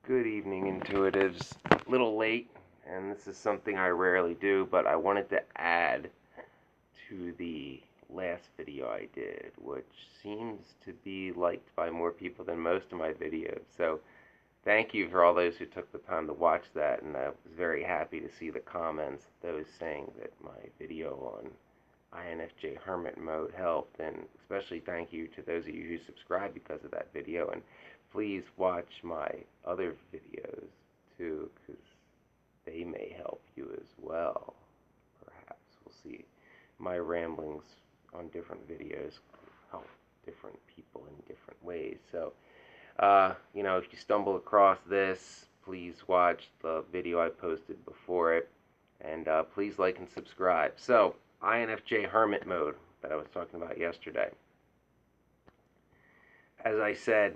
Good evening, Intuitives. A little late, and this is something I rarely do, but I wanted to add to the last video I did, which seems to be liked by more people than most of my videos. So, thank you for all those who took the time to watch that, and I was very happy to see the comments, those saying that my video on INFJ Hermit mode helped, and especially thank you to those of you who subscribed because of that video. And please watch my other videos too, because they may help you as well. Perhaps we'll see. My ramblings on different videos help different people in different ways. So, if you stumble across this, please watch the video I posted before it, and please like and subscribe. So, INFJ Hermit mode that I was talking about yesterday. As I said,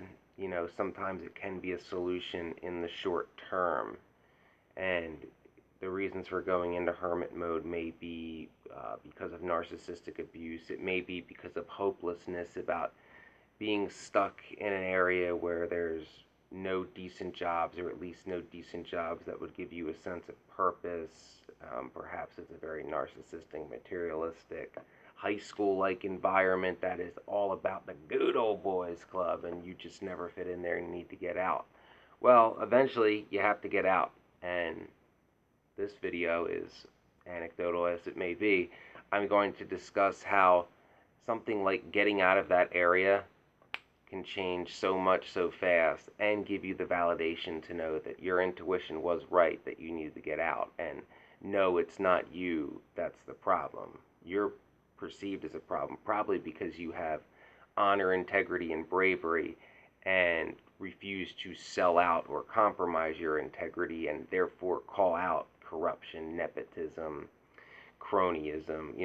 sometimes it can be a solution in the short term, and the reasons for going into hermit mode may be because of narcissistic abuse. It may be because of hopelessness about being stuck in an area where there's no decent jobs, or at least no decent jobs that would give you a sense of purpose. Perhaps it's a very narcissistic, materialistic, high school-like environment that is all about the good old boys club, and you just never fit in there and need to get out. Well, eventually you have to get out, and this video is anecdotal as it may be. I'm going to discuss how something like getting out of that area can change so much so fast and give you the validation to know that your intuition was right, that you need to get out. And no, it's not you that's the problem. You're perceived as a problem, probably because you have honor, integrity, and bravery, and refuse to sell out or compromise your integrity, and therefore call out corruption, nepotism, cronyism,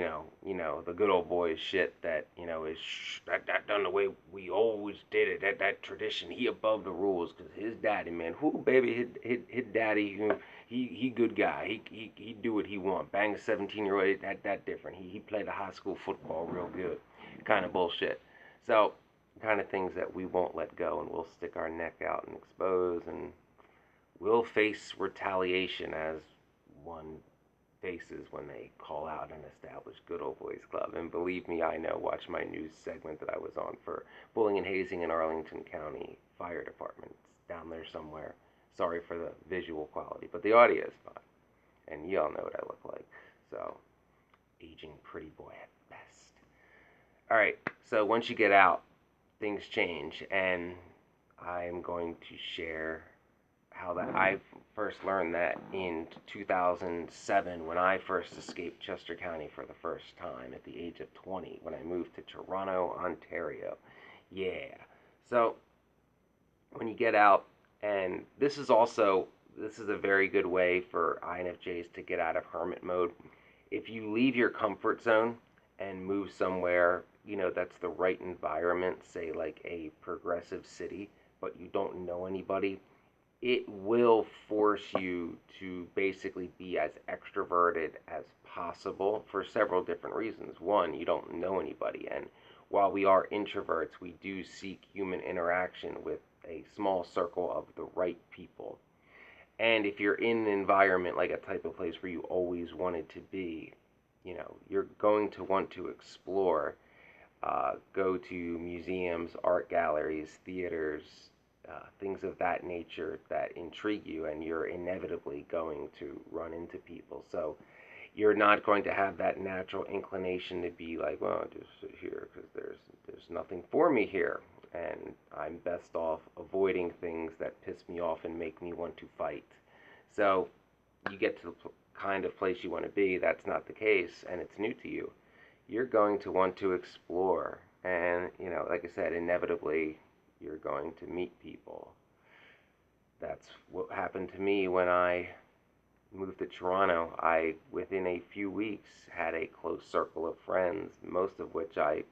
the good old boys shit that, is that done the way we always did it, that tradition. He above the rules because his daddy, man, who baby, his daddy, he good guy. He do what he want. Bang a 17-year-old, that different. He played a high school football real good, kind of bullshit. So, kind of things that we won't let go, and we'll stick our neck out and expose, and we'll face retaliation as one faces when they call out an established good old boys club. And believe me, I know. Watch my news segment that I was on for bullying and hazing in Arlington County Fire Department. It's down there somewhere. Sorry for the visual quality, but the audio is fine. And y'all know what I look like. So, aging pretty boy at best. Alright, so once you get out, things change. And I'm going to share how that I first learned that in 2007 when I first escaped Chester County for the first time at the age of 20 when I moved to Toronto, Ontario. Yeah. So when you get out, and this is a very good way for INFJs to get out of hermit mode. If you leave your comfort zone and move somewhere, that's the right environment, say like a progressive city, but you don't know anybody, it will force you to basically be as extroverted as possible for several different reasons. One, you don't know anybody, and while we are introverts, we do seek human interaction with a small circle of the right people. And if you're in an environment like a type of place where you always wanted to be, you're going to want to explore, go to museums, art galleries, theaters, things of that nature that intrigue you, and you're inevitably going to run into people. So you're not going to have that natural inclination to be like, well, I'll just sit here because there's nothing for me here, and I'm best off avoiding things that piss me off and make me want to fight. So you get to the kind of place you want to be. That's not the case, and it's new to you. You're going to want to explore, and like I said, inevitably you're going to meet people. That's what happened to me when I moved to Toronto. I, within a few weeks, had a close circle of friends, most of which I,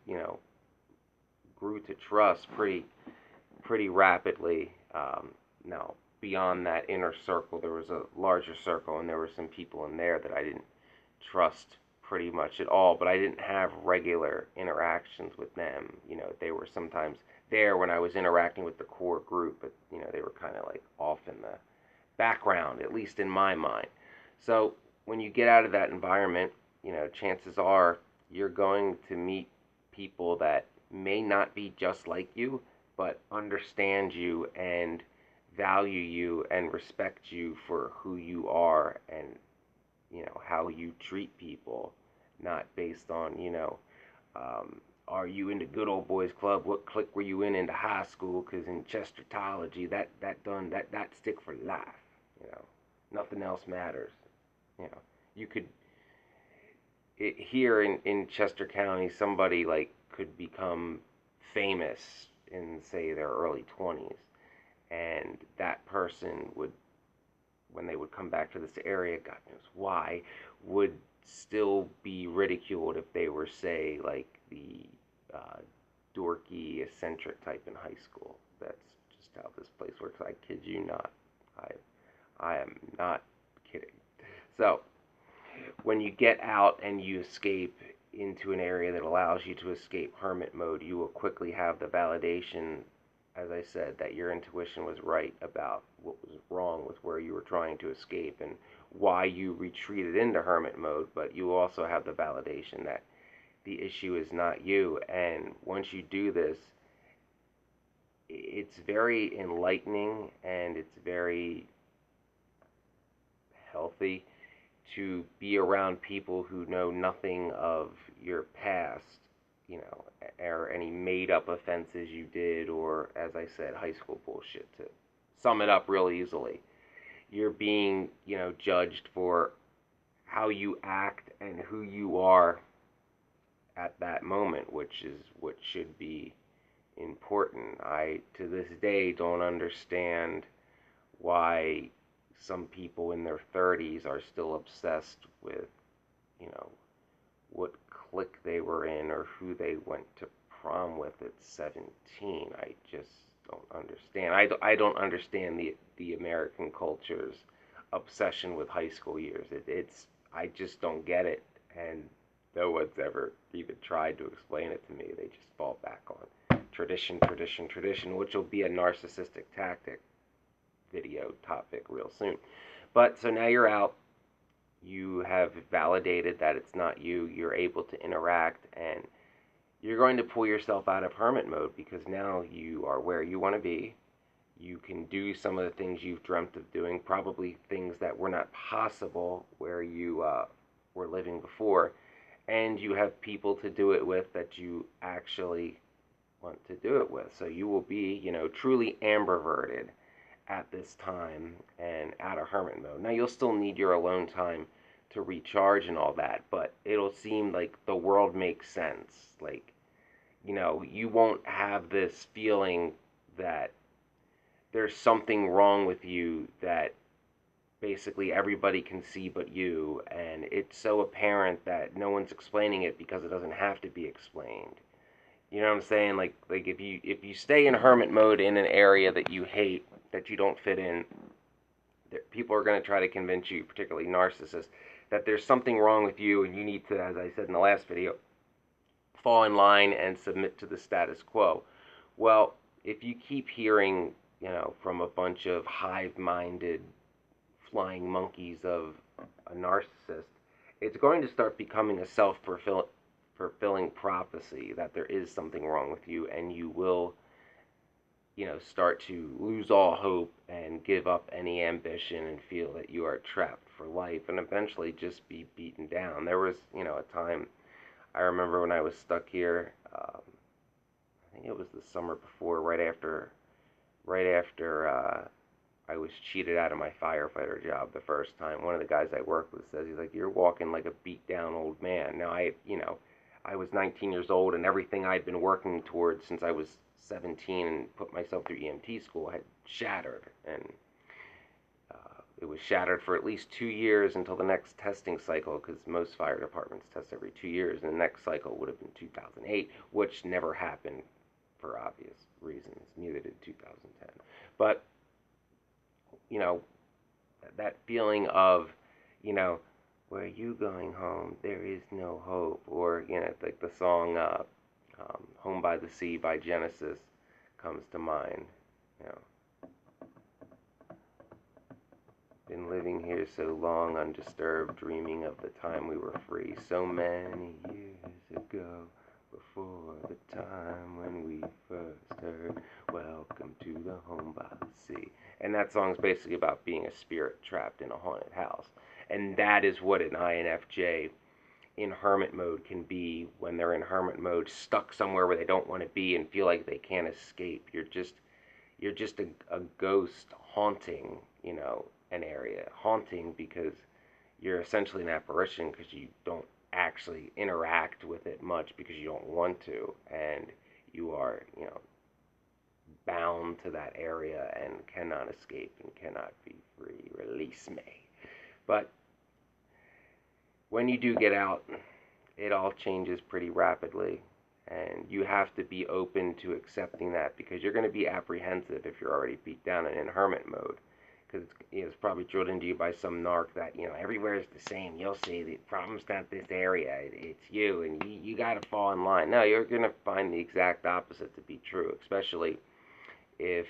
grew to trust pretty rapidly. Now, beyond that inner circle, there was a larger circle, and there were some people in there that I didn't trust pretty much at all, but I didn't have regular interactions with them. They were sometimes there when I was interacting with the core group, but they were kind of like off in the background, at least in my mind. So when you get out of that environment, chances are you're going to meet people that may not be just like you, but understand you and value you and respect you for who you are, and how you treat people, not based on are you in the good old boys club? What clique were you in the high school? Because in Chestertology, that stick for life. You know, nothing else matters. You could here in Chester County, somebody like could become famous in, say, their early 20s, and that person would, when they would come back to this area, God knows why, would still be ridiculed if they were, say, like the dorky, eccentric type in high school. That's just how this place works. I kid you not. I am not kidding. So, when you get out and you escape into an area that allows you to escape hermit mode, you will quickly have the validation, as I said, that your intuition was right about what was wrong with where you were trying to escape and why you retreated into hermit mode, but you also have the validation that the issue is not you. And once you do this, it's very enlightening and it's very healthy to be around people who know nothing of your past, or any made up offenses you did, or, as I said, high school bullshit. To sum it up real easily, you're being, judged for how you act and who you are at that moment, which is what should be important. I, to this day, don't understand why some people in their 30s are still obsessed with, what clique they were in or who they went to prom with at 17. I just don't understand. I don't understand the American culture's obsession with high school years. I just don't get it, and no one's ever even tried to explain it to me. They just fall back on tradition, tradition, tradition, which will be a narcissistic tactic video topic real soon. But so now you're out, you have validated that it's not you, you're able to interact, and you're going to pull yourself out of hermit mode because now you are where you want to be. You can do some of the things you've dreamt of doing, probably things that were not possible where you were living before, and you have people to do it with that you actually want to do it with. So you will be, truly ambiverted at this time and out of hermit mode. Now, you'll still need your alone time to recharge and all that, but it'll seem like the world makes sense. Like, you won't have this feeling that there's something wrong with you that basically everybody can see but you, and it's so apparent that no one's explaining it because it doesn't have to be explained. You know what I'm saying? Like if you stay in hermit mode in an area that you hate, that you don't fit in, people are going to try to convince you, particularly narcissists, that there's something wrong with you and you need to, as I said in the last video, fall in line and submit to the status quo. Well, if you keep hearing, from a bunch of hive-minded flying monkeys of a narcissist, it's going to start becoming a self-fulfilling prophecy that there is something wrong with you, and you will, start to lose all hope and give up any ambition and feel that you are trapped for life and eventually just be beaten down. There was, a time I remember when I was stuck here. I think it was the summer before, right after I was cheated out of my firefighter job the first time. One of the guys I worked with says, he's like, "You're walking like a beat down old man." Now I was 19 years old, and everything I'd been working towards since I was 17 and put myself through EMT school had shattered, and it was shattered for at least 2 years until the next testing cycle, because most fire departments test every 2 years, and the next cycle would have been 2008, which never happened for obvious reasons. Neither did 2010. But, that feeling of, where are you going home? There is no hope. Or, like the song Home by the Sea by Genesis comes to mind. so long undisturbed, dreaming of the time we were free. So many years ago, before the time when we first heard, welcome to the home by the sea. And that song's basically about being a spirit trapped in a haunted house. And that is what an INFJ in hermit mode can be when they're in hermit mode, stuck somewhere where they don't want to be and feel like they can't escape. You're just a ghost haunting, an area. Haunting because you're essentially an apparition because you don't actually interact with it much because you don't want to, and you are, bound to that area and cannot escape and cannot be free. Release me. But when you do get out, it all changes pretty rapidly. And you have to be open to accepting that because you're going to be apprehensive if you're already beat down and in hermit mode. Because it's probably drilled into you by some narc that, everywhere is the same. You'll see the problem's not this area, it's you, and you got to fall in line. No, you're going to find the exact opposite to be true, especially if,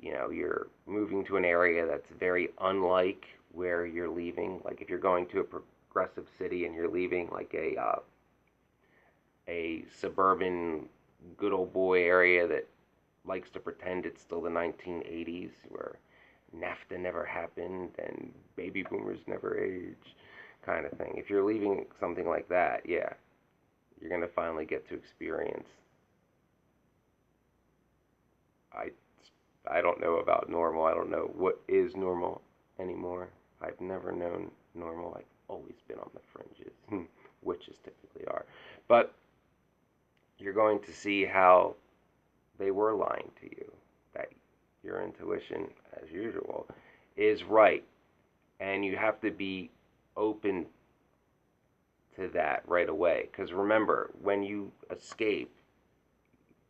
you're moving to an area that's very unlike where you're leaving. Like if you're going to a progressive city and you're leaving like a suburban good old boy area that likes to pretend it's still the 1980s where NAFTA never happened and baby boomers never age kind of thing. If you're leaving something like that, yeah, you're going to finally get to experience. I, I don't know about normal. I don't know what is normal anymore. I've never known normal. I've always been on the fringes, witches typically are. But you're going to see how they were lying to you, that your intuition, as usual, is right. And you have to be open to that right away. Because remember, when you escape,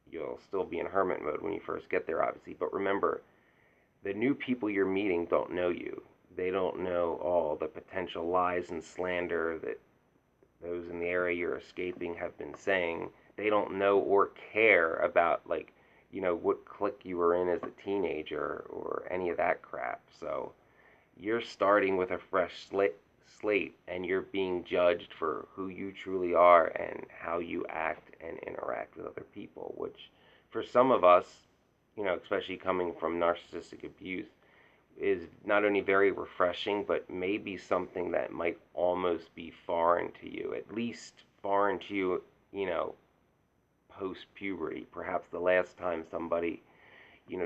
you'll still be in hermit mode when you first get there, obviously. But remember, the new people you're meeting don't know you. They don't know all the potential lies and slander that those in the area you're escaping have been saying. They don't know or care about, like, what clique you were in as a teenager or any of that crap. So you're starting with a fresh slate and you're being judged for who you truly are and how you act and interact with other people, which for some of us, especially coming from narcissistic abuse, is not only very refreshing, but maybe something that might almost be foreign to you, at least foreign to you, post-puberty. Perhaps the last time somebody,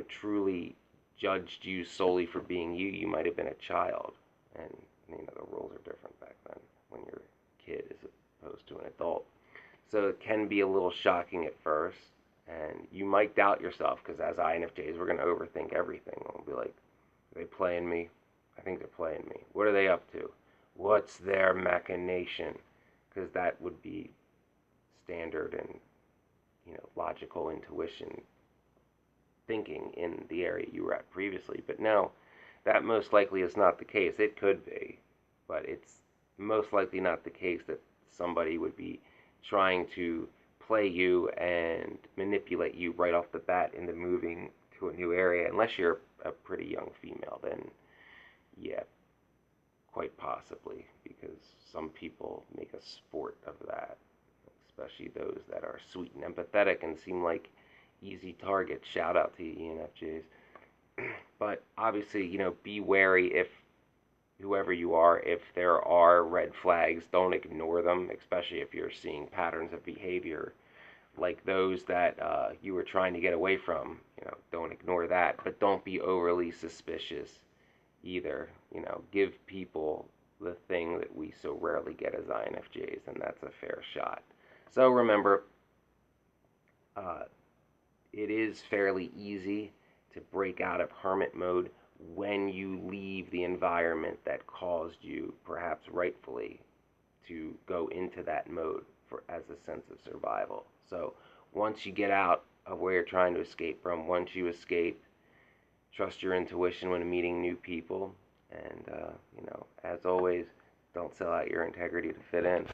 truly judged you solely for being you, you might have been a child. And, the rules are different back then when you're a kid as opposed to an adult. So it can be a little shocking at first, and you might doubt yourself, because as INFJs, we're going to overthink everything. We'll be like, are they playing me? I think they're playing me. What are they up to? What's their machination? Because that would be standard and, logical intuition thinking in the area you were at previously. But no, that most likely is not the case. It could be, but it's most likely not the case that somebody would be trying to play you and manipulate you right off the bat into moving to a new area, unless you're a pretty young female. Then yeah, quite possibly, because some people make a sport of that, especially those that are sweet and empathetic and seem like easy targets. Shout out to ENFJs. But obviously, be wary if whoever you are, if there are red flags, don't ignore them, especially if you're seeing patterns of behavior like those that you were trying to get away from. Don't ignore that, but don't be overly suspicious either. Give people the thing that we so rarely get as INFJs, and that's a fair shot. So remember, it is fairly easy to break out of hermit mode when you leave the environment that caused you, perhaps rightfully, to go into that mode as a sense of survival. So once you get out of where you're trying to escape from, once you escape, trust your intuition when meeting new people, and as always, don't sell out your integrity to fit in.